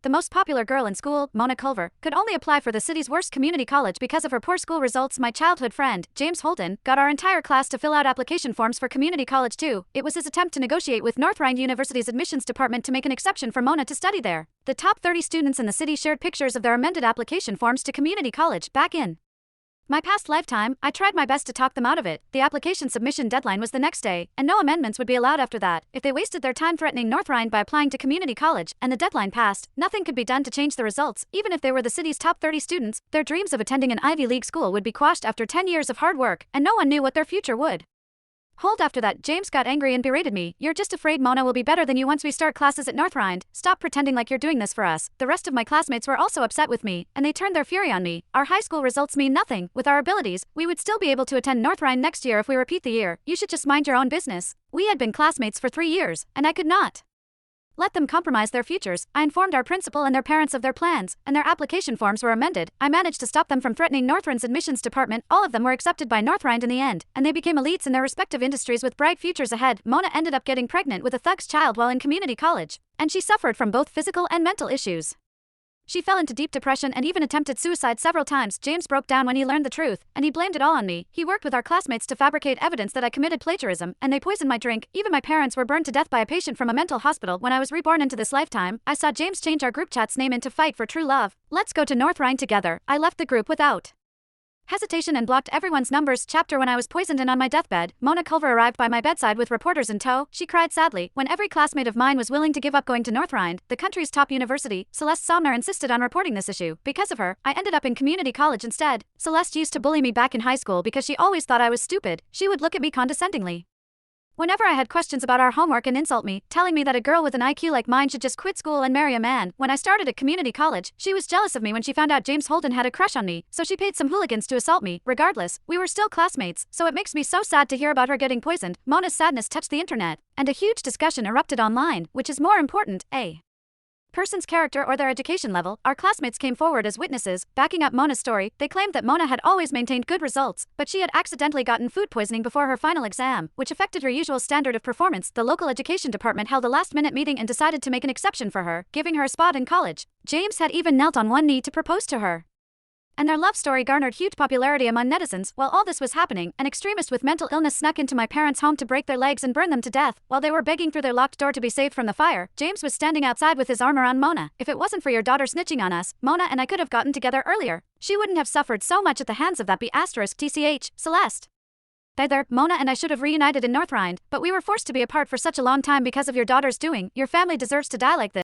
the most popular girl in school, Mona Culver, could only apply for the city's worst community college because of her poor school results. My childhood friend, James Holden, got our entire class to fill out application forms for community college too. It was his attempt to negotiate with North Rhine University's admissions department to make an exception for Mona to study there. The top 30 students in the city shared pictures of their amended application forms to community college back in my past lifetime. I tried my best to talk them out of it. The application submission deadline was the next day, and no amendments would be allowed after that. If they wasted their time threatening North Rhine by applying to community college, and the deadline passed, nothing could be done to change the results. Even if they were the city's top 30 students, their dreams of attending an Ivy League school would be quashed after 10 years of hard work, and no one knew what their future would hold. After that, James got angry and berated me. "You're just afraid Mona will be better than you once we start classes at North Rhine. Stop pretending like you're doing this for us." The rest of my classmates were also upset with me, and they turned their fury on me. "Our high school results mean nothing. With our abilities, we would still be able to attend North Rhine next year if we repeat the year. You should just mind your own business." We had been classmates for 3 years, and I could not let them compromise their futures. I informed our principal and their parents of their plans, and their application forms were amended. I managed to stop them from threatening North Rhine's admissions department. All of them were accepted by North Rhine in the end, and they became elites in their respective industries with bright futures ahead. Mona ended up getting pregnant with a thug's child while in community college, and she suffered from both physical and mental issues. She fell into deep depression and even attempted suicide several times. James broke down when he learned the truth, and he blamed it all on me. He worked with our classmates to fabricate evidence that I committed plagiarism, and they poisoned my drink. Even my parents were burned to death by a patient from a mental hospital. When I was reborn into this lifetime, I saw James change our group chat's name into Fight for True Love. Let's go to North Rhine together. I left the group without hesitation and blocked everyone's numbers. Chapter: When I was poisoned and on my deathbed, Mona Culver arrived by my bedside with reporters in tow. She cried sadly. When every classmate of mine was willing to give up going to North Rhine, the country's top university, Celeste Somner insisted on reporting this issue. Because of her, I ended up in community college instead. Celeste used to bully me back in high school because she always thought I was stupid. She would look at me condescendingly whenever I had questions about our homework and insult me, telling me that a girl with an IQ like mine should just quit school and marry a man. When I started at community college, she was jealous of me when she found out James Holden had a crush on me, so she paid some hooligans to assault me. Regardless, we were still classmates, so it makes me so sad to hear about her getting poisoned. Mona's sadness touched the internet, and a huge discussion erupted online. Which is more important, a person's character or their education level? Our classmates came forward as witnesses, backing up Mona's story. They claimed that Mona had always maintained good results, but she had accidentally gotten food poisoning before her final exam, which affected her usual standard of performance. The local education department held a last-minute meeting and decided to make an exception for her, giving her a spot in college. James had even knelt on one knee to propose to her, and their love story garnered huge popularity among netizens. While all this was happening, an extremist with mental illness snuck into my parents' home to break their legs and burn them to death. While they were begging through their locked door to be saved from the fire, James was standing outside with his arm around Mona. "If it wasn't for your daughter snitching on us, Mona and I could have gotten together earlier. She wouldn't have suffered so much at the hands of that B***TCH, Celeste. Either Mona and I should have reunited in North Rhine, but we were forced to be apart for such a long time because of your daughter's doing. Your family deserves to die like this."